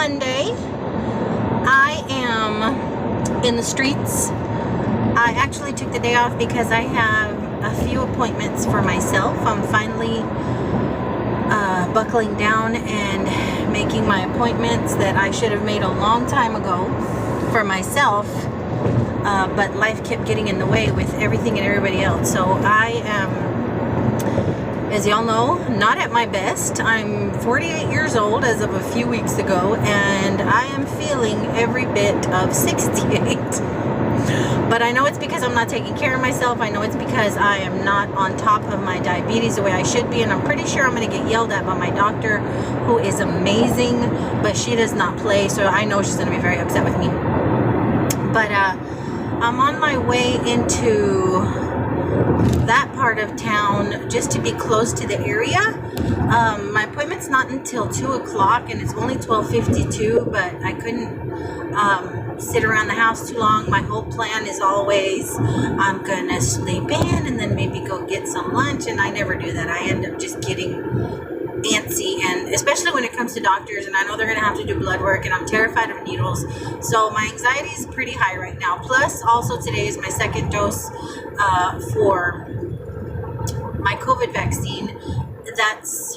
Monday. I am in the streets. I actually took the day off because I have a few appointments for myself. I'm finally buckling down and making my appointments that I should have made a long time ago for myself, but life kept getting in the way with everything and everybody else. So I am, as y'all know, not at my best. I'm 48 years old as of a few weeks ago, and I am feeling every bit of 68. But I know it's because I'm not taking care of myself. I know it's because I am not on top of my diabetes the way I should be, and I'm pretty sure I'm going to get yelled at by my doctor, who is amazing, but she does not play, so I know she's going to be very upset with me. But I'm on my way into that part of town just to be close to the area. My appointment's not until 2 o'clock, and it's only 12:52, but I couldn't sit around the house too long. My whole plan is always I'm gonna sleep in and then maybe go get some lunch, and I never do that. I end up just getting antsy, and especially when it comes to doctors, and I know they're gonna have to do blood work, and I'm terrified of needles, so my anxiety is pretty high right now. Plus also today is my second dose for my COVID vaccine. That's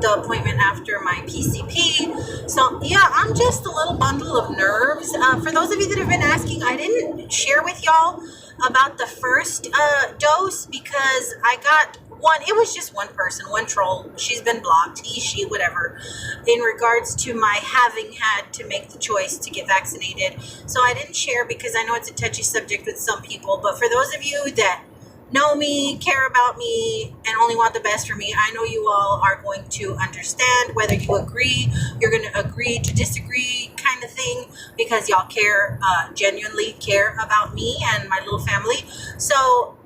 the appointment after my PCP. So yeah, I'm just a little bundle of nerves. For those of you that have been asking, I didn't share with y'all about the first dose because I got one. It was just one person, one troll. She's been blocked, he, she, whatever, in regards to my having had to make the choice to get vaccinated. So I didn't share because I know it's a touchy subject with some people, but for those of you that know me, care about me, and only want the best for me, I know you all are going to understand. Whether you agree, you're going to agree to disagree kind of thing, because y'all care, genuinely care about me and my little family. So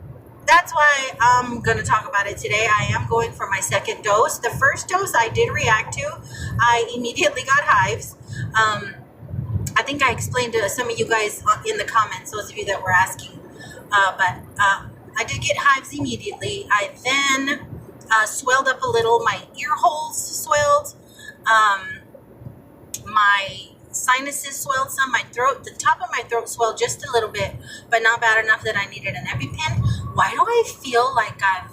that's why I'm going to talk about it today. I am going for my second dose. The first dose I did react to. I immediately got hives. I think I explained to some of you guys in the comments, those of you that were asking, but I did get hives immediately. I then swelled up a little. My ear holes swelled. My sinuses swelled some. My throat, the top of my throat swelled just a little bit, but not bad enough that I needed an EpiPen. Why do I feel like I've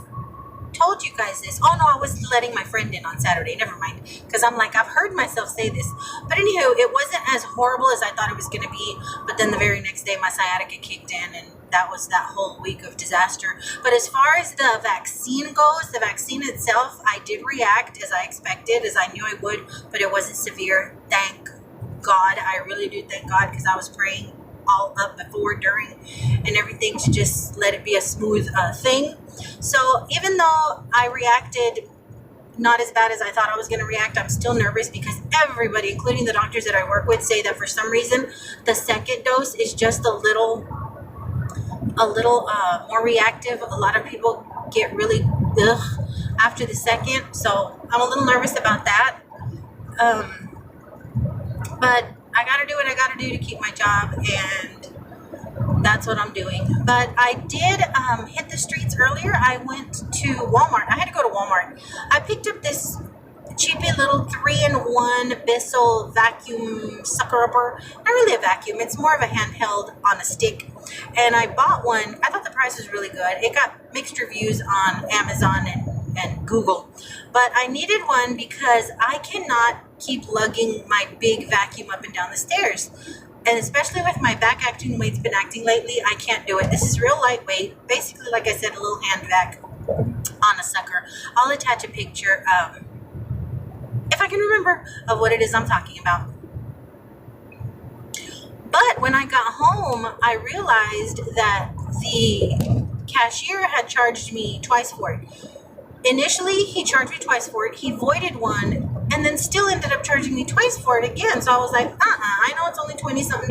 told you guys this? Oh no, I was letting my friend in on Saturday. Never mind. Because I'm like, I've heard myself say this. But anywho, it wasn't as horrible as I thought it was going to be. But then the very next day, my sciatica kicked in, and that was that whole week of disaster. But as far as the vaccine goes, the vaccine itself, I did react as I expected, as I knew I would, but it wasn't severe. Thank God. I really do thank God, because I was praying all up before, during, and everything to just let it be a smooth thing. So even though I reacted not as bad as I thought I was going to react, I'm still nervous because everybody, including the doctors that I work with, say that for some reason the second dose is just a little more reactive. A lot of people get really after the second, so I'm a little nervous about that. But I gotta do what I gotta do to keep my job, and that's what I'm doing. But I did hit the streets earlier. I went to Walmart. I had to go to Walmart. I picked up this cheapy little 3-in-1 Bissell vacuum sucker upper. Not really a vacuum, it's more of a handheld on a stick. And I bought one. I thought the price was really good. It got mixed reviews on Amazon and Google. But I needed one because I cannot keep lugging my big vacuum up and down the stairs. And especially with my back acting the way it's been acting lately, I can't do it. This is real lightweight. Basically, like I said, a little hand vac on a sucker. I'll attach a picture, if I can remember, of what it is I'm talking about. But when I got home, I realized that the cashier had charged me twice for it. Initially, he charged me twice for it. He voided one and then still ended up charging me twice for it again. So I was like, I know it's only $20-something,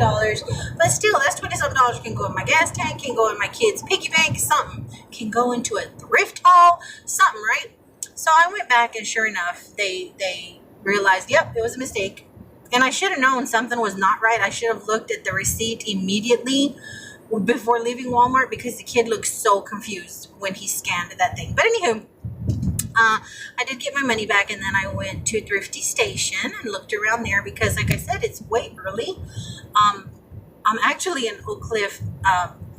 but still, that's $20-something can go in my gas tank, can go in my kid's piggy bank, something. Can go into a thrift haul, something, right? So I went back, and sure enough, they realized, yep, it was a mistake. And I should have known something was not right. I should have looked at the receipt immediately before leaving Walmart, because the kid looked so confused when he scanned that thing. But anywho, I did get my money back, and then I went to Thrifty Station and looked around there because, like I said, it's way early. I'm actually in Oak Cliff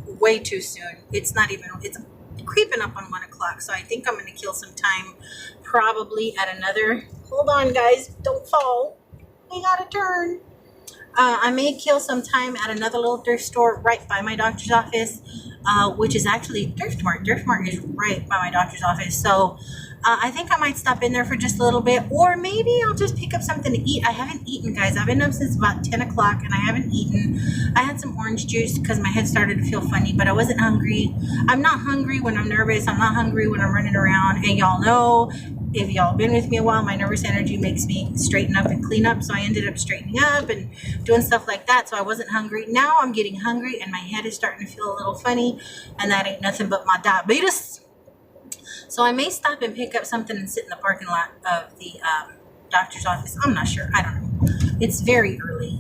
way too soon. It's not even, it's creeping up on 1 o'clock. So I think I'm going to kill some time probably at another, hold on guys, don't fall. We got to turn. I may kill some time at another little thrift store right by my doctor's office, which is actually Thrift Mart. Thrift Mart is right by my doctor's office. So I think I might stop in there for just a little bit, or maybe I'll just pick up something to eat. I haven't eaten, guys. I've been up since about 10 o'clock and I haven't eaten. I had some orange juice because my head started to feel funny, but I wasn't hungry. I'm not hungry when I'm nervous. I'm not hungry when I'm running around. And y'all know, if y'all been with me a while, my nervous energy makes me straighten up and clean up. So I ended up straightening up and doing stuff like that. So I wasn't hungry. Now I'm getting hungry and my head is starting to feel a little funny. And that ain't nothing but my diabetes. So I may stop and pick up something and sit in the parking lot of the doctor's office. I'm not sure. I don't know. It's very early.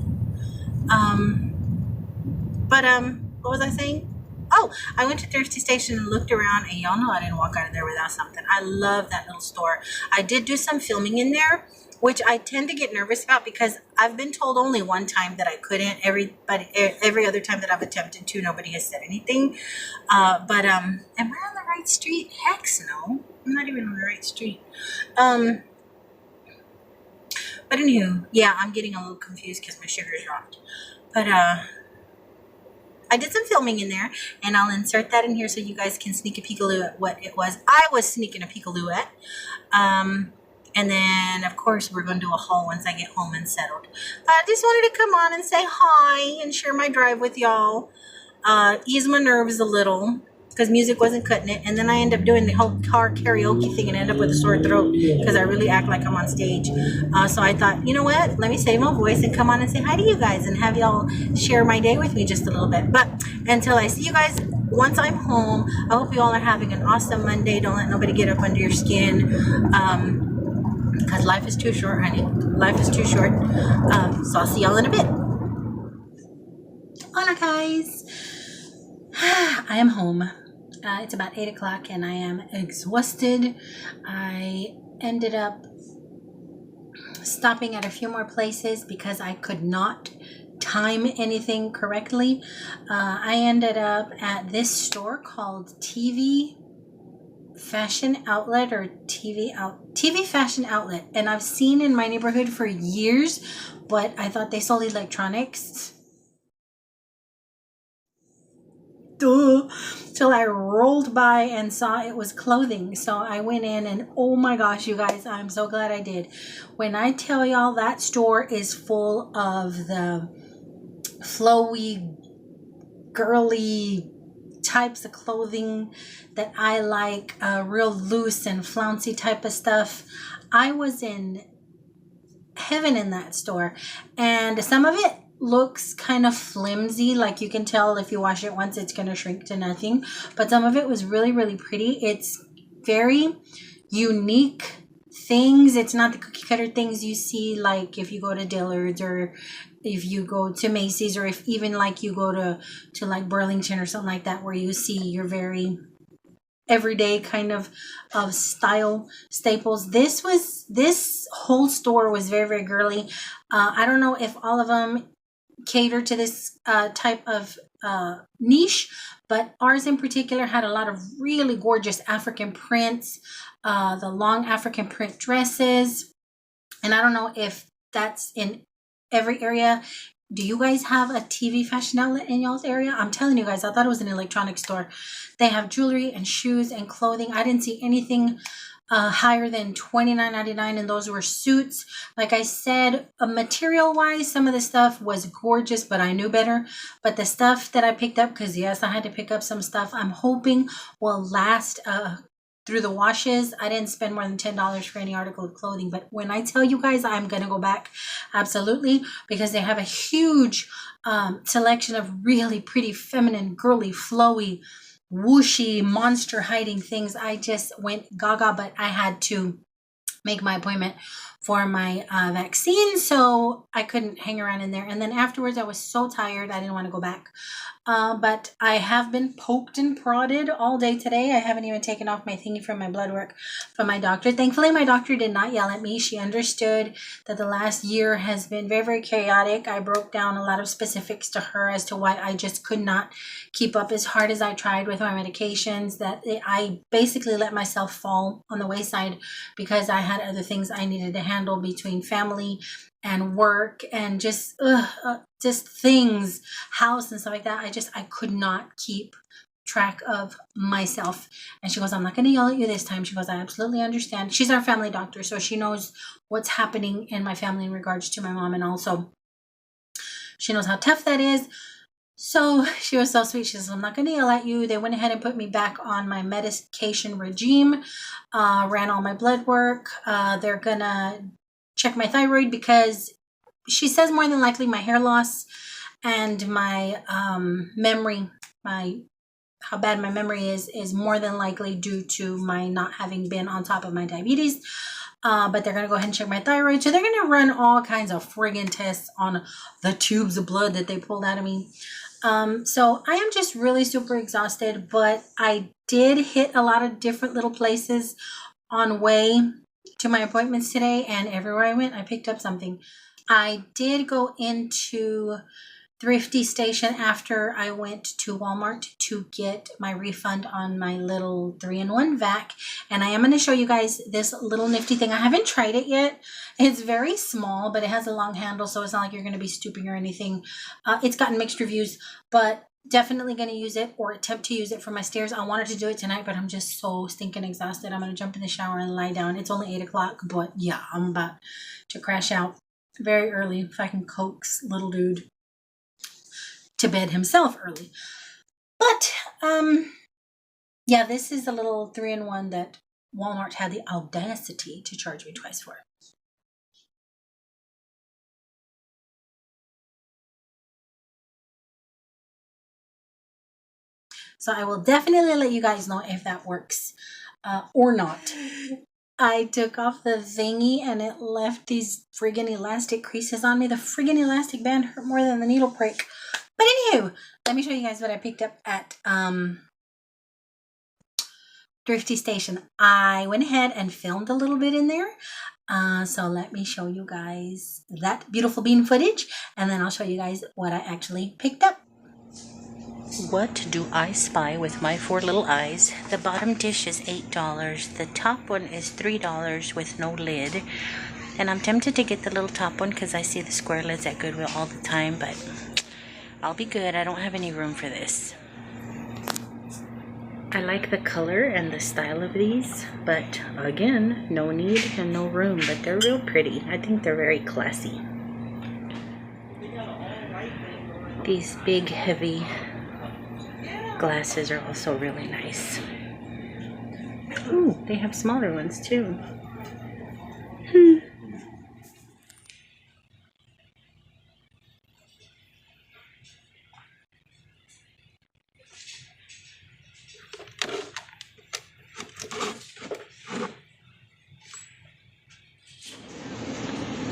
What was I saying? Oh, I went to Thrifty Station and looked around, and y'all know I didn't walk out of there without something. I love that little store. I did do some filming in there, which I tend to get nervous about because I've been told only one time that I couldn't. Every other time that I've attempted to, nobody has said anything. Am I on the right street? Heck no. I'm not even on the right street. But anywho, yeah, I'm getting a little confused because my sugar's dropped. But I did some filming in there, and I'll insert that in here so you guys can sneak a peekaloo at what it was I was sneaking a peekaloo at. And then, of course, we're going to do a haul once I get home and settled. But I just wanted to come on and say hi and share my drive with y'all. Ease my nerves a little because music wasn't cutting it. And then I end up doing the whole car karaoke thing and end up with a sore throat because I really act like I'm on stage. So I thought, you know what? Let me save my voice and come on and say hi to you guys and have y'all share my day with me just a little bit. But until I see you guys once I'm home, I hope you all are having an awesome Monday. Don't let nobody get up under your skin. Because life is too short, honey. Life is too short. So I'll see y'all in a bit. Hola, guys. I am home. It's about 8 o'clock and I am exhausted. I ended up stopping at a few more places because I could not time anything correctly. I ended up at this store called TV Fashion Outlet or TV Fashion Outlet, and I've seen in my neighborhood for years, but I thought they sold electronics. Duh. Till I rolled by and saw it was clothing. So I went in and oh my gosh, you guys, I'm so glad I did. When I tell y'all that store is full of the flowy, girly types of clothing that I like, real loose and flouncy type of stuff. I was in heaven in that store, and some of it looks kind of flimsy, like you can tell if you wash it once it's going to shrink to nothing, but some of it was really, really pretty. It's very unique things. It's not the cookie cutter things you see, like if you go to Dillard's or if you go to Macy's, or if even like you go to like Burlington or something like that, where you see your very everyday kind of style staples. This whole store was very, very girly. I don't know if all of them cater to this type of niche, but ours in particular had a lot of really gorgeous African prints, the long African print dresses. And I don't know if that's in every area. Do you guys have a TV Fashion Outlet in y'all's area? I'm telling you guys, I thought it was an electronics store. They have jewelry and shoes and clothing. I didn't see anything higher than $29.99, and those were suits. Like I said, material wise, some of the stuff was gorgeous, but I knew better. But the stuff that I picked up, because yes, I had to pick up some stuff, I'm hoping will last through the washes. I didn't spend more than $10 for any article of clothing, but when I tell you guys I'm gonna go back, absolutely, because they have a huge selection of really pretty, feminine, girly, flowy, whooshy, monster hiding things. I just went gaga, but I had to make my appointment for my vaccine, so I couldn't hang around in there. And then afterwards, I was so tired, I didn't want to go back. But I have been poked and prodded all day today. I haven't even taken off my thingy from my blood work from my doctor. Thankfully, my doctor did not yell at me. She understood that the last year has been very, very chaotic. I broke down a lot of specifics to her as to why I just could not keep up as hard as I tried with my medications, that I basically let myself fall on the wayside because I had other things I needed to handle between family and work and just things, house and stuff like that. I could not keep track of myself. And she goes, I'm not going to yell at you this time. She goes, I absolutely understand. She's our family doctor, so she knows what's happening in my family in regards to my mom, and also she knows how tough that is. So she was so sweet. She says, I'm not going to yell at you. They went ahead and put me back on my medication regime, ran all my blood work. They're going to check my thyroid because she says more than likely my hair loss and my memory, how bad my memory is more than likely due to my not having been on top of my diabetes. But they're going to go ahead and check my thyroid. So they're going to run all kinds of friggin' tests on the tubes of blood that they pulled out of me. So I am just really super exhausted, but I did hit a lot of different little places on way to my appointments today, and everywhere I went, I picked up something. I did go into Thrifty Station after I went to Walmart to get my refund on my little 3-in-1 vac, and I am going to show you guys this little nifty thing. I haven't tried it yet. It's very small, but it has a long handle, so it's not like you're going to be stooping or anything. It's gotten mixed reviews, but definitely going to use it or attempt to use it for my stairs. I wanted to do it tonight, but I'm just so stinking exhausted. I'm going to jump in the shower and lie down. It's only 8 o'clock, but yeah, I'm about to crash out very early if I can coax little dude to bed himself early. But yeah, this is a little 3-in-1 that Walmart had the audacity to charge me twice for. So I will definitely let you guys know if that works or not. I took off the thingy and it left these friggin' elastic creases on me. The friggin' elastic band hurt more than the needle break. But anywho, let me show you guys what I picked up at Thrifty Station. I went ahead and filmed a little bit in there. So let me show you guys that beautiful bean footage, and then I'll show you guys what I actually picked up. What do I spy with my 4 little eyes? The bottom dish is $8. The top one is $3 with no lid. And I'm tempted to get the little top one because I see the square lids at Goodwill all the time, but I'll be good. I don't have any room for this. I like the color and the style of these, but again, no need and no room, but they're real pretty. I think they're very classy. These big, heavy glasses are also really nice. Ooh, they have smaller ones too.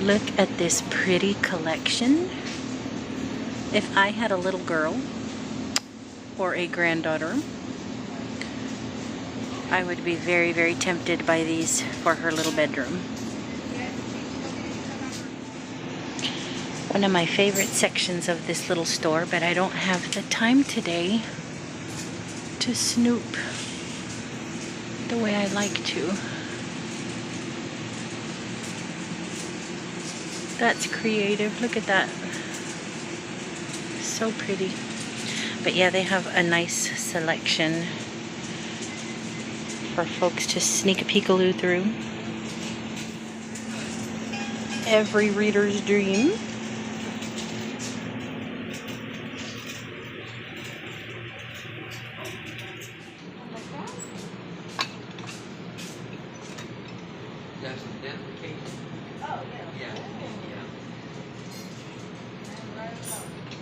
Look at this pretty collection. If I had a little girl or a granddaughter, I would be very, very tempted by these for her little bedroom. One of my favorite sections of this little store, but I don't have the time today to snoop the way I like to. That's creative. Look at that. So pretty. But yeah, they have a nice selection for folks to sneak a peekaloo through. Every reader's dream.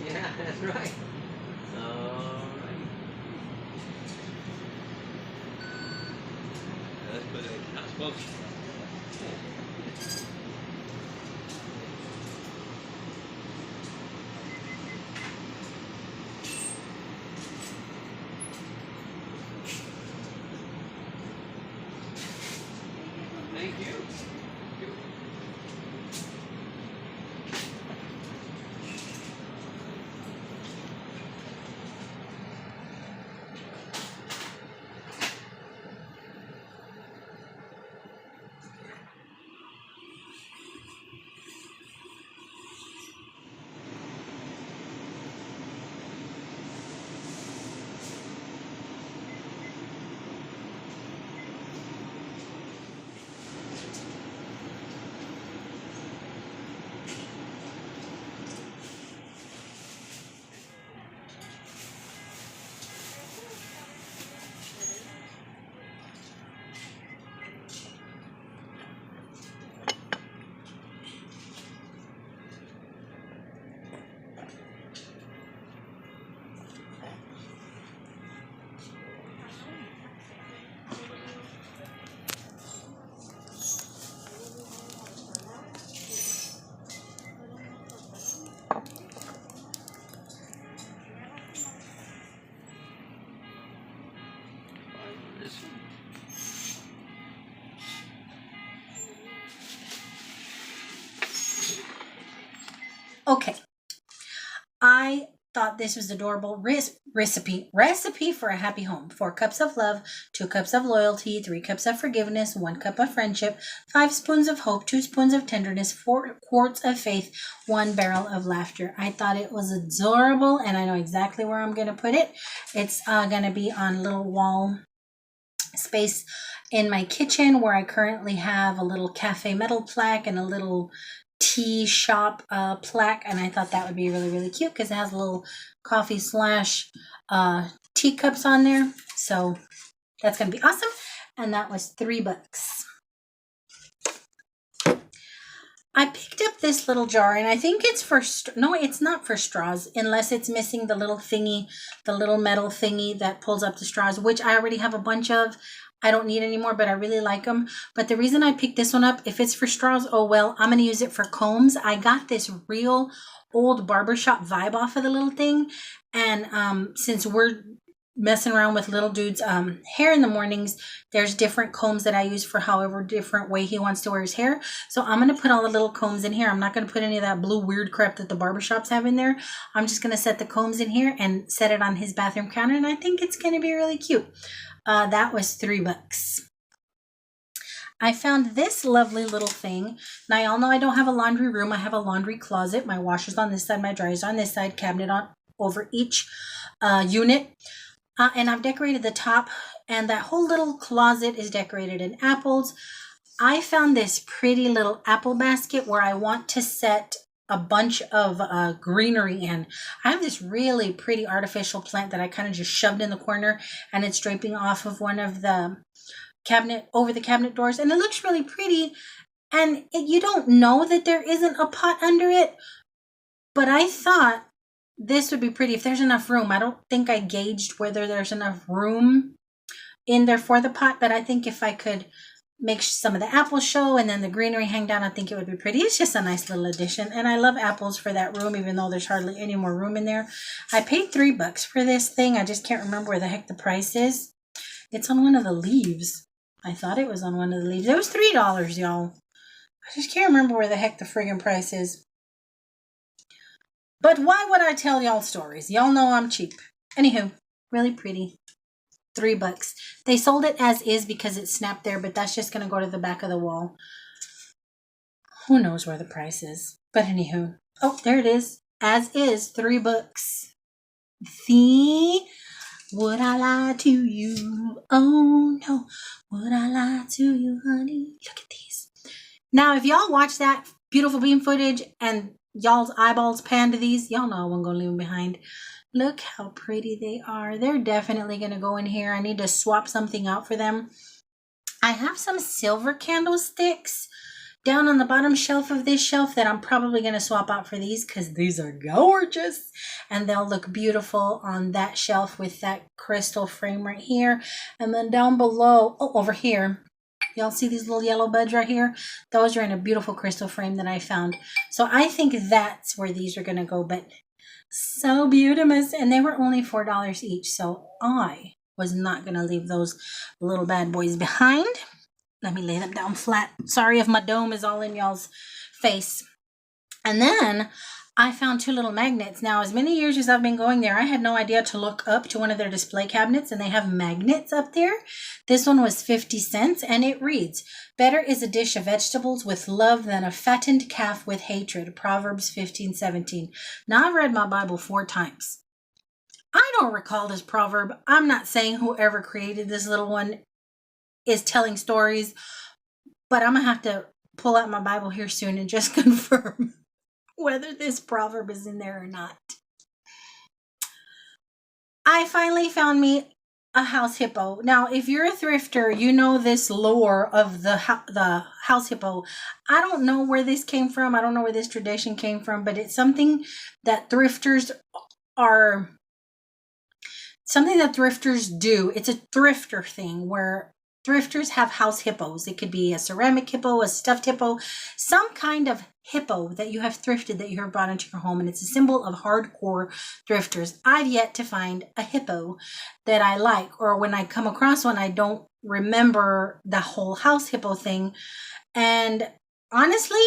Yeah, that's right. Let's put it, not supposed to. Okay. I thought this was adorable recipe for a happy home. 4 cups of love, 2 cups of loyalty, 3 cups of forgiveness, 1 cup of friendship, 5 spoons of hope, 2 spoons of tenderness, 4 quarts of faith, 1 barrel of laughter. I thought it was adorable, and I know exactly where I'm going to put it. It's going to be on a little wall space in my kitchen, where I currently have a little cafe metal plaque and a little tea shop plaque, and I thought that would be really, really cute because it has a little coffee slash teacups on there. So that's gonna be awesome. And that was $3. I picked up this little jar, and I think it's for no, it's not for straws, unless it's missing the little thingy, the little metal thingy that pulls up the straws, which I already have a bunch of. I don't need any more, but I really like them. But the reason I picked this one up, if it's for straws, oh well, I'm going to use it for combs. I got this real old barbershop vibe off of the little thing. And since we're messing around with little dude's hair in the mornings, there's different combs that I use for however different way he wants to wear his hair. So I'm going to put all the little combs in here. I'm not going to put any of that blue weird crap that the barbershops have in there. I'm just going to set the combs in here and set it on his bathroom counter, and I think it's going to be really cute. That was $3. I found this lovely little thing. Now, y'all know I don't have a laundry room. I have a laundry closet. My washer's on this side, my dryer's on this side, cabinet on over each unit. And I've decorated the top, and that whole little closet is decorated in apples. I found this pretty little apple basket where I want to set a bunch of greenery in. I have this really pretty artificial plant that I kind of just shoved in the corner, and it's draping off of one of the over the cabinet doors, and it looks really pretty. And you don't know that there isn't a pot under it, but I thought this would be pretty if there's enough room. I don't think I gauged whether there's enough room in there for the pot, but I think if I could make some of the apples show and then the greenery hang down, I think it would be pretty. It's just a nice little addition, and I love apples for that room, even though there's hardly any more room in there. I paid $3 for this thing. I just can't remember where the heck the price is. It's on one of the leaves. I thought it was on one of the leaves. It was $3, y'all. I just can't remember where the heck the friggin' price is. But why would I tell y'all stories? Y'all know I'm cheap. Anywho, really pretty. $3. They sold it as is because it snapped there, but that's just going to go to the back of the wall. Who knows where the price is? But anywho. Oh, there it is. As is, $3. See? Would I lie to you? Oh, no. Would I lie to you, honey? Look at these. Now, if y'all watch that beautiful beam footage and y'all's eyeballs pan to these, y'all know I wasn't going to leave them behind. Look how pretty they are. They're definitely going to go in here. I need to swap something out for them. I have some silver candlesticks down on the bottom shelf of this shelf that I'm probably going to swap out for these because these are gorgeous. And they'll look beautiful on that shelf with that crystal frame right here. And then down below, oh, over here, y'all see these little yellow buds right here? Those are in a beautiful crystal frame that I found. So I think that's where these are going to go. But so beautiful, and they were only $4 each, so I was not going to leave those little bad boys behind. Let me lay them down flat. Sorry if my dome is all in y'all's face. And then I found 2 little magnets. Now, as many years as I've been going there, I had no idea to look up to one of their display cabinets, and they have magnets up there. This one was 50 cents, and it reads, "Better is a dish of vegetables with love than a fattened calf with hatred." Proverbs 15:17. Now, I've read my Bible 4 times. I don't recall this proverb. I'm not saying whoever created this little one is telling stories, but I'm going to have to pull out my Bible here soon and just confirm whether this proverb is in there or not. I finally found me a house hippo. Now, if you're a thrifter, you know this lore of the house hippo. I don't know where this came from. I don't know where this tradition came from, but it's something that thrifters do. It's a thrifter thing where thrifters have house hippos. It could be a ceramic hippo, a stuffed hippo, some kind of hippo that you have thrifted that you have brought into your home, and it's a symbol of hardcore thrifters. I've yet to find a hippo that I like, or when I come across one, I don't remember the whole house hippo thing. And honestly,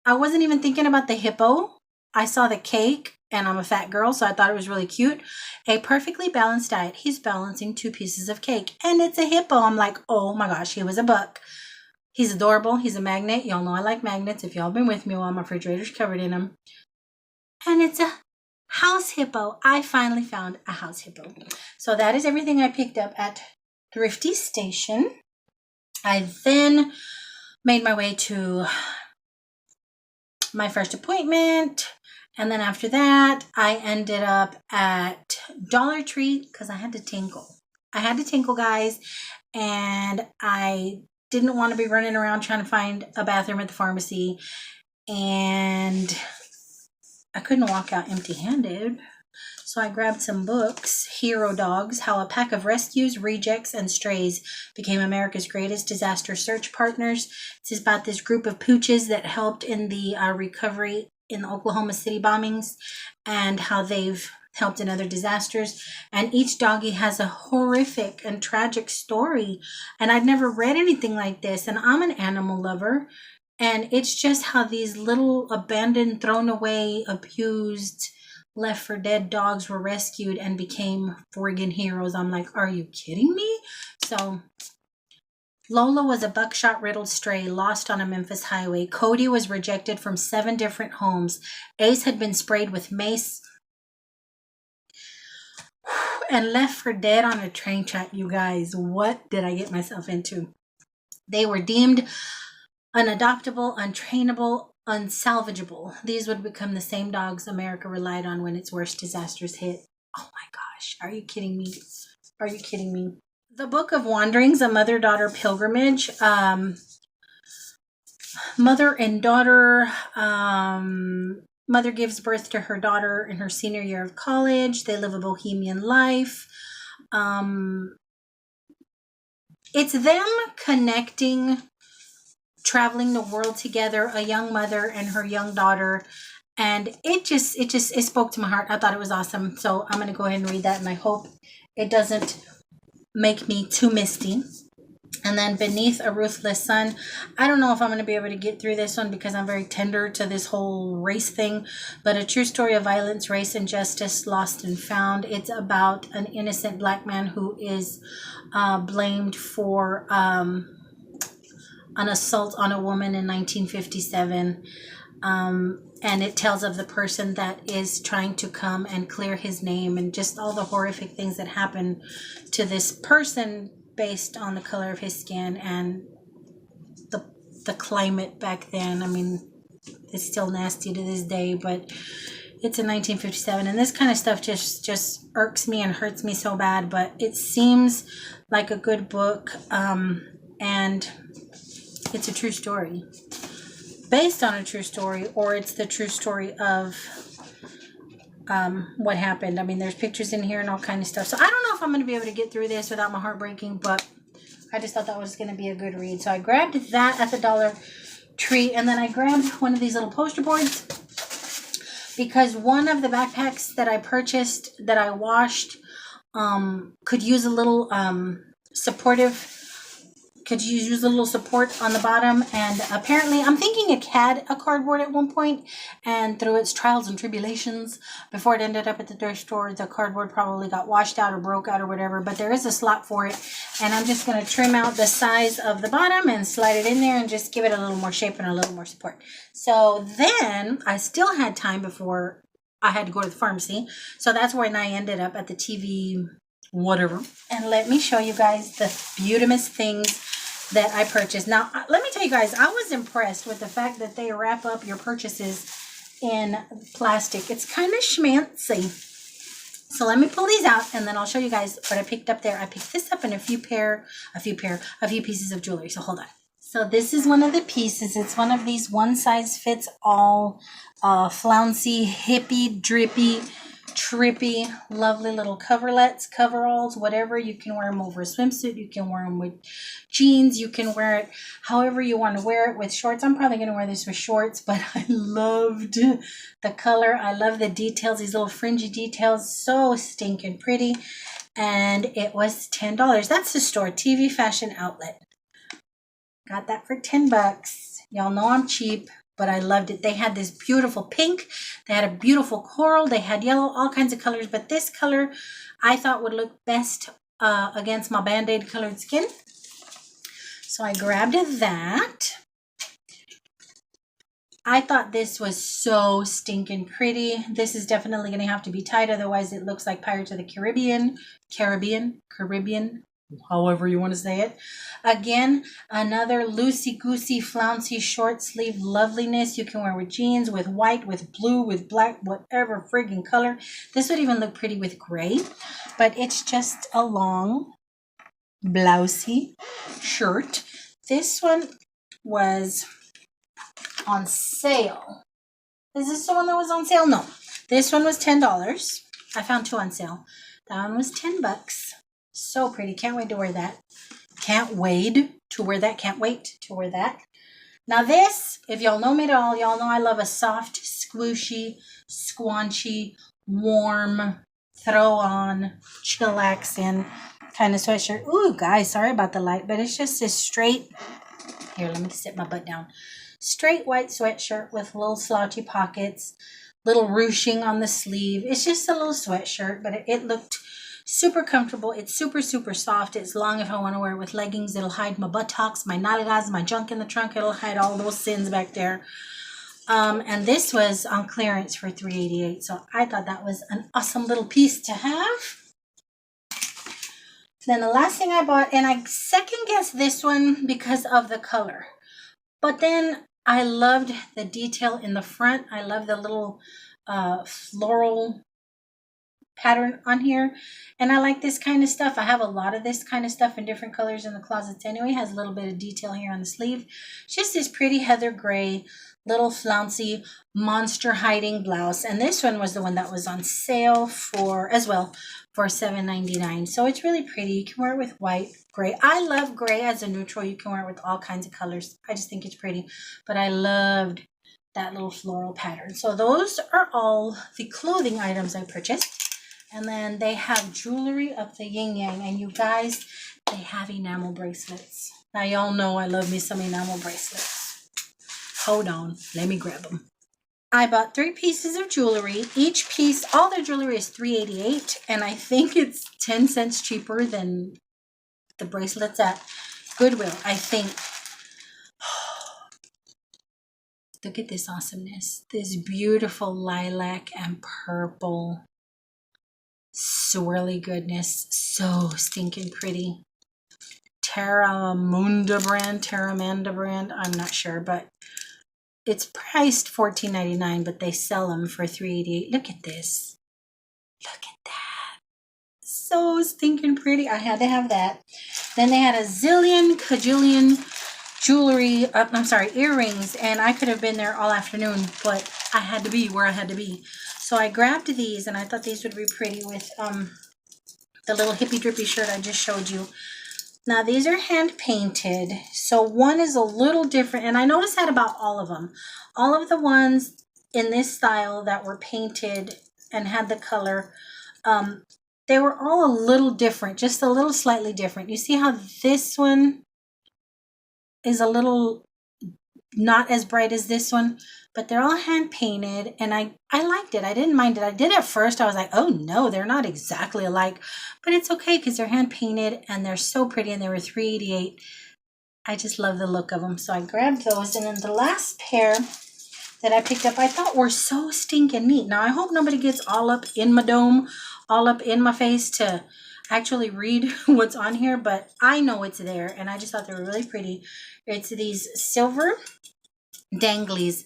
I wasn't even thinking about the hippo. I saw the cake, and I'm a fat girl, so I thought it was really cute. A perfectly balanced diet. He's balancing 2 pieces of cake, and it's a hippo. I'm like, oh my gosh, he was a buck. He's adorable. He's a magnet. Y'all know I like magnets. If y'all been with me while my refrigerator's covered in them. And it's a house hippo. I finally found a house hippo. So that is everything I picked up at Thrifty Station. I then made my way to my first appointment. And then after that, I ended up at Dollar Tree because I had to tinkle. I had to tinkle, guys. And I didn't want to be running around trying to find a bathroom at the pharmacy. And I couldn't walk out empty-handed. So I grabbed some books. Hero Dogs, How a Pack of Rescues, Rejects, and Strays Became America's Greatest Disaster Search Partners. It's about this group of pooches that helped in the recovery in the Oklahoma City bombings and how they've helped in other disasters. And each doggy has a horrific and tragic story. And I'd never read anything like this. And I'm an animal lover. And it's just how these little abandoned, thrown away, abused, left for dead dogs were rescued and became friggin' heroes. I'm like, are you kidding me? So Lola was a buckshot-riddled stray lost on a Memphis highway. Cody was rejected from 7 different homes. Ace had been sprayed with mace and left for dead on a train track. You guys, what did I get myself into? They were deemed unadoptable, untrainable, unsalvageable. These would become the same dogs America relied on when its worst disasters hit. Oh my gosh, are you kidding me? Are you kidding me? The Book of Wanderings, a mother-daughter pilgrimage. Mother and daughter, mother gives birth to her daughter in her senior year of college. They live a bohemian life. It's them connecting, traveling the world together, a young mother and her young daughter, and it spoke to my heart. I thought it was awesome. So I'm going to go ahead and read that, and I hope it doesn't make me too misty. And then Beneath a Ruthless Son. I don't know if I'm going to be able to get through this one because I'm very tender to this whole race thing, but a true story of violence, race, and justice, lost and found. It's about an innocent black man who is blamed for an assault on a woman in 1957. And it tells of the person that is trying to come and clear his name and just all the horrific things that happen to this person based on the color of his skin and the climate back then. I mean, it's still nasty to this day, but it's in 1957, and this kind of stuff just irks me and hurts me so bad, but it seems like a good book, and it's a true story. Based on a true story, or it's the true story of what happened. I mean, there's pictures in here and all kind of stuff. So I don't know if I'm going to be able to get through this without my heart breaking, but I just thought that was going to be a good read. So I grabbed that at the Dollar Tree, and then I grabbed one of these little poster boards because one of the backpacks that I purchased that I washed could use a little could you use a little support on the bottom, and apparently I'm thinking it had a cardboard at one point, and through its trials and tribulations before it ended up at the thrift store, the cardboard probably got washed out or broke out or whatever, but there is a slot for it, and I'm just going to trim out the size of the bottom and slide it in there and just give it a little more shape and a little more support. So then I still had time before I had to go to the pharmacy, so that's when I ended up at the TV whatever, and let me show you guys the beautimous things that I purchased. Now, let me tell you guys, I was impressed with the fact that they wrap up your purchases in plastic. It's kind of schmancy. So let me pull these out, and then I'll show you guys what I picked up there. I picked this up in a few pieces of jewelry. So hold on. So this is one of the pieces. It's one of these one-size-fits-all, flouncy, hippie, drippy, trippy, lovely little coverlets, coveralls, whatever. You can wear them over a swimsuit. You can wear them with jeans. You can wear it however you want to wear it with shorts. I'm probably going to wear this with shorts, but I loved the color. I love the details, these little fringy details. So stinking pretty. And it was $10. That's the store, TV Fashion Outlet. Got that for $10. Y'all know I'm cheap. but I loved it. They had this beautiful pink, they had a beautiful coral, they had yellow, all kinds of colors, but this color I thought would look best against my Band-Aid colored skin. So I grabbed that. I thought this was so stinking pretty. This is definitely going to have to be tied, otherwise it looks like Pirates of the Caribbean, however you want to say it. Again, another loosey-goosey, flouncy, short sleeve loveliness. You can wear with jeans, with white, with blue, with black, whatever friggin' color. This would even look pretty with gray, but it's just a long, blousey shirt. This one was on sale. Is this the one that was on sale? No. This one was $10. I found two on sale. That one was $10. So pretty. Can't wait to wear that. Can't wait to wear that. Can't wait to wear that. Now this, if y'all know me at all, y'all know I love a soft, squishy, squanchy, warm, throw on, chillax in kind of sweatshirt. Ooh, guys, sorry about the light, but it's just this straight. Here, let me sit my butt down. Straight white sweatshirt with little slouchy pockets, little ruching on the sleeve. It's just a little sweatshirt, but it looked super comfortable. It's super, super soft. It's long if I want to wear it with leggings. It'll hide my buttocks, my nalgas, my junk in the trunk. It'll hide all those sins back there. And this was on clearance for $3.88. So I thought that was an awesome little piece to have. Then the last thing I bought, and I second guessed this one because of the color. But then I loved the detail in the front. I love the little floral pattern on here. And I like this kind of stuff. I have a lot of this kind of stuff in different colors in the closets anyway. It has a little bit of detail here on the sleeve. It's just this pretty heather gray, little flouncy, monster hiding blouse. And this one was the one that was on sale for $7.99. So it's really pretty. You can wear it with white, gray. I love gray as a neutral. You can wear it with all kinds of colors. I just think it's pretty. But I loved that little floral pattern. So those are all the clothing items I purchased. And then they have jewelry of the yin yang. And you guys, they have enamel bracelets. Now y'all know I love me some enamel bracelets. Hold on. Let me grab them. I bought 3 pieces of jewelry. Each piece, all their jewelry is $3.88, and I think it's 10 cents cheaper than the bracelets at Goodwill, I think. Look at this awesomeness. This beautiful lilac and purple swirly goodness. So stinking pretty. Terramanda brand, I'm not sure, but it's priced $14.99, but they sell them for $3.88. Look at this. Look at that. So stinking pretty. I had to have that. Then they had a kajillion jewelry, earrings, and I could have been there all afternoon, but I had to be where I had to be. So I grabbed these, and I thought these would be pretty with the little hippie drippy shirt I just showed you. Now, these are hand painted, so one is a little different, and I noticed that about all of them. All of the ones in this style that were painted and had the color, they were all a little different, just a little slightly different. You see how this one is a little not as bright as this one, but they're all hand painted, and I liked it. I didn't mind it. I did at first. I was like, oh no, they're not exactly alike, but it's okay because they're hand painted and they're so pretty, and they were $3.88. I just love the look of them, so I grabbed those. And then the last pair that I picked up, I thought were so stinking neat. Now, I hope nobody gets all up in my dome, all up in my face to actually read what's on here, but I know it's there, and I just thought they were really pretty. It's these silver danglies,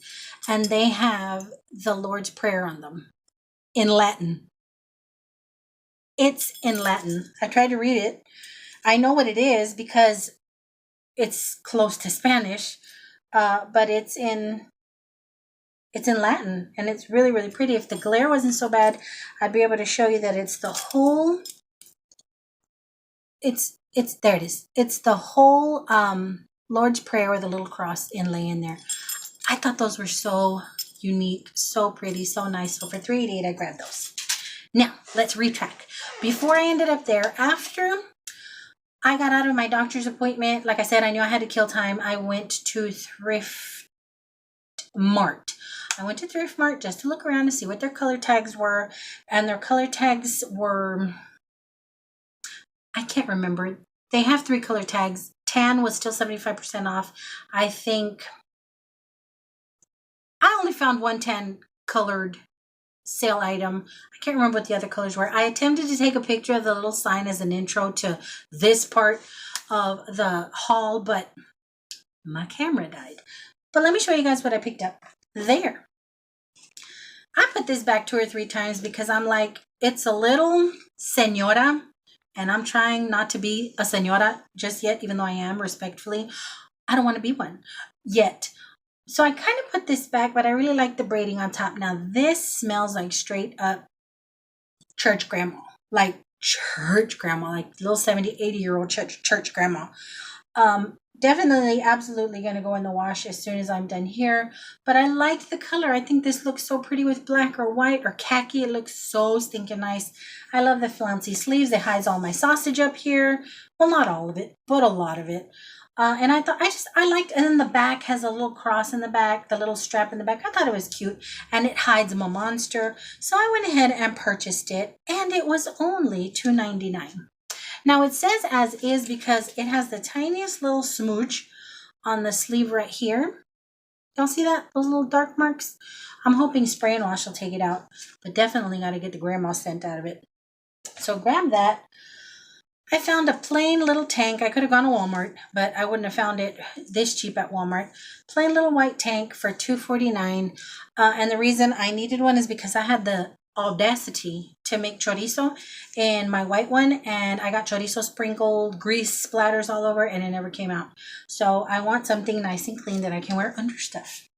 and they have the Lord's Prayer on them in Latin. It's in Latin. I tried to read it. I know what it is because it's close to Spanish, but it's in Latin, and it's really, really pretty. If the glare wasn't so bad, I'd be able to show you that it's the whole, there it is. It's the whole Lord's Prayer with a little cross inlay in there. I thought those were so unique, so pretty, so nice. So for $3.88, I grabbed those. Now, let's retrack. Before I ended up there, after I got out of my doctor's appointment, like I said, I knew I had to kill time. I went to Thrift Mart. I went to Thrift Mart just to look around to see what their color tags were. And their color tags were, I can't remember. They have 3 color tags. Tan was still 75% off. I think I only found one tan colored sale item. I can't remember what the other colors were. I attempted to take a picture of the little sign as an intro to this part of the haul, but my camera died. But let me show you guys what I picked up there. I put this back 2 or 3 times because I'm like, it's a little senora, and I'm trying not to be a senora just yet, even though I am, respectfully. I don't want to be one yet. So I kind of put this back, but I really like the braiding on top. Now this smells like straight up church grandma, like church grandma, like little 70, 80-year-old church grandma. Definitely, absolutely going to go in the wash as soon as I'm done here. But I like the color. I think this looks so pretty with black or white or khaki. It looks so stinking nice. I love the flouncy sleeves. It hides all my sausage up here. Well, not all of it, but a lot of it. And I thought, I liked, and then the back has a little cross in the back, the little strap in the back. I thought it was cute, and it hides my monster. So I went ahead and purchased it, and it was only $2.99. Now it says as is because it has the tiniest little smooch on the sleeve right here. Y'all see that? Those little dark marks? I'm hoping spray and wash will take it out, but definitely got to get the grandma scent out of it. So grab that. I found a plain little tank. I could have gone to Walmart, but I wouldn't have found it this cheap at Walmart. Plain little white tank for $2.49. And the reason I needed one is because I had the audacity to make chorizo in my white one, and I got chorizo sprinkled, grease splatters all over, and it never came out. So I want something nice and clean that I can wear under stuff.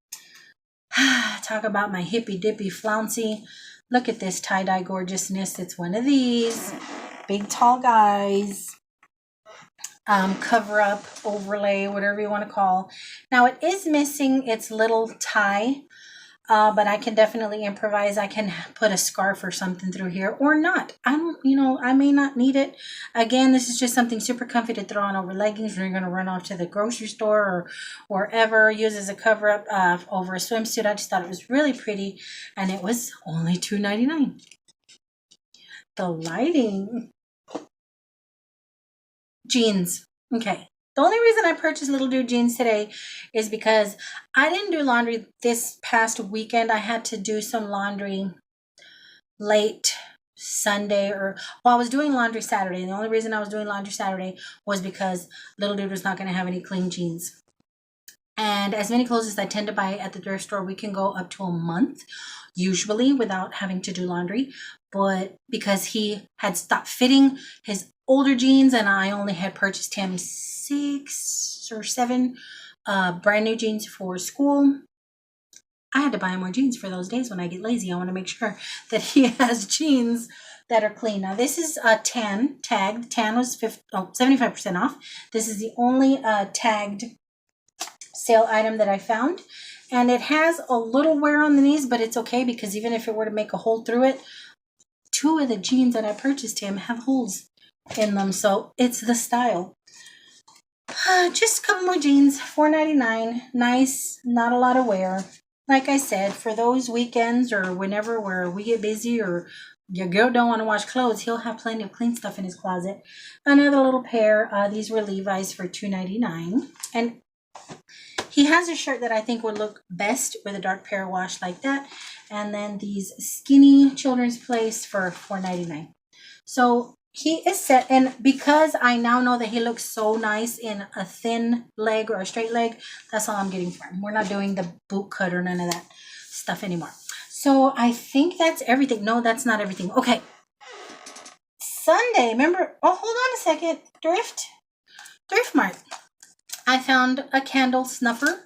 Talk about my hippy dippy flouncy. Look at this tie-dye gorgeousness. It's one of these big tall guys. Cover up, overlay, whatever you want to call. Now it is missing its little tie. But I can definitely improvise. I can put a scarf or something through here or not. I don't, I may not need it. Again, this is just something super comfy to throw on over leggings when you're going to run off to the grocery store or wherever. Use as a cover up over a swimsuit. I just thought it was really pretty, and it was only $2.99. The lighting. Jeans. Okay. The only reason I purchased Little Dude jeans today is because I didn't do laundry this past weekend. I had to do some laundry late Sunday, I was doing laundry Saturday. And the only reason I was doing laundry Saturday was because Little Dude was not going to have any clean jeans. And as many clothes as I tend to buy at the thrift store, we can go up to a month, usually, without having to do laundry. But because he had stopped fitting his older jeans, and I only had purchased him 6 or 7 brand new jeans for school, I had to buy him more jeans for those days when I get lazy. I want to make sure that he has jeans that are clean. Now this is a tan tagged. Tan was 75% off. This is the only tagged sale item that I found, and it has a little wear on the knees, but it's okay because even if it were to make a hole through it, 2 of the jeans that I purchased him have holes in them, so it's the style. Just a couple more jeans, $4.99. Nice, not a lot of wear. Like I said, for those weekends or whenever where we get busy or your girl don't want to wash clothes, he'll have plenty of clean stuff in his closet. Another little pair. These were Levi's for $2.99. And he has a shirt that I think would look best with a dark pair wash like that. And then these skinny children's place for $4.99. So he is set, and because I now know that he looks so nice in a thin leg or a straight leg, that's all I'm getting for him. We're not doing the boot cut or none of that stuff anymore. So I think that's everything. No, that's not everything. Okay. Sunday, remember, hold on a second. Thrift Mart. I found a candle snuffer.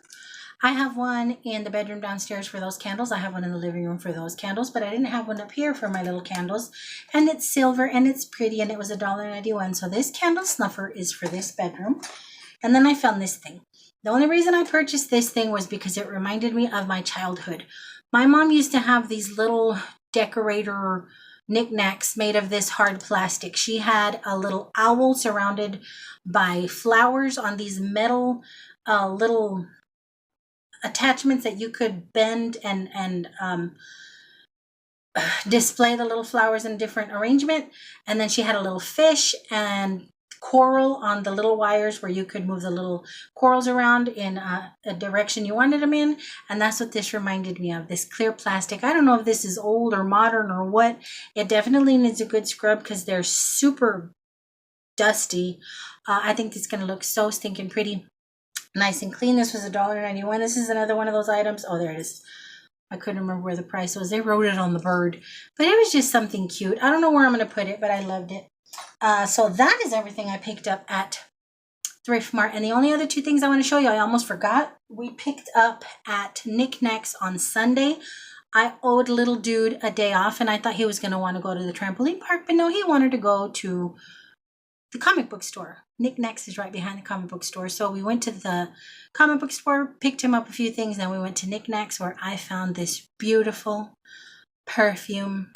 I have one in the bedroom downstairs for those candles. I have one in the living room for those candles, but I didn't have one up here for my little candles. And it's silver and it's pretty, and it was $1.91. So this candle snuffer is for this bedroom. And then I found this thing. The only reason I purchased this thing was because it reminded me of my childhood. My mom used to have these little decorator knickknacks made of this hard plastic. She had a little owl surrounded by flowers on these metal little attachments that you could bend and display the little flowers in different arrangement. And then she had a little fish and coral on the little wires where you could move the little corals around in a direction you wanted them in. And that's what this reminded me of, this clear plastic. I don't know if this is old or modern or what. It definitely needs a good scrub because they're super dusty. I think it's going to look so stinking pretty, nice and clean. This was $1.91. This is another one of those items. Oh, there it is. I couldn't remember where the price was. They wrote it on the bird, but it was just something cute. I don't know where I'm going to put it, but I loved it. So that is everything I picked up at Thrift Mart. And the only other two things I want to show you, I almost forgot. We picked up at Knickknacks on Sunday. I owed little dude a day off, and I thought he was going to want to go to the trampoline park, but no, he wanted to go to the comic book store. Knickknacks is right behind the comic book store. So we went to the comic book store, picked him up a few things, then we went to Knickknacks where I found this beautiful perfume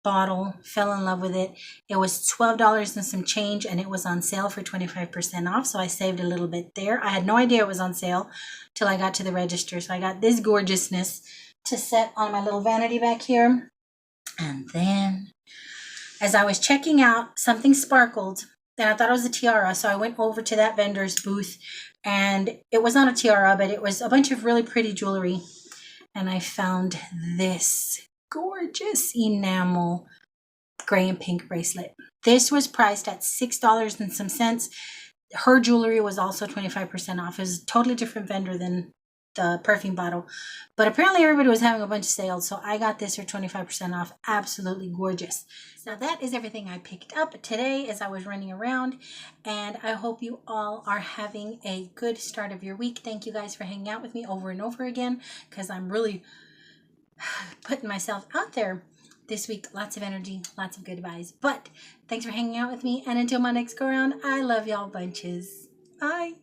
bottle, fell in love with it. It was $12 and some change, and it was on sale for 25% off, so I saved a little bit there. I had no idea it was on sale till I got to the register. So I got this gorgeousness to set on my little vanity back here. And then as I was checking out, something sparkled, and I thought it was a tiara, so I went over to that vendor's booth, and it was not a tiara, but it was a bunch of really pretty jewelry. And I found this gorgeous enamel gray and pink bracelet. This was priced at $6 and some cents. Her jewelry was also 25% off. It was a totally different vendor than the perfume bottle, but apparently everybody was having a bunch of sales, so I got this for 25% off. Absolutely gorgeous. So that is everything I picked up today as I was running around, and I hope you all are having a good start of your week. Thank you guys for hanging out with me over and over again, because I'm really putting myself out there this week. Lots of energy, lots of good vibes. But thanks for hanging out with me, and until my next go around, I love y'all bunches. Bye.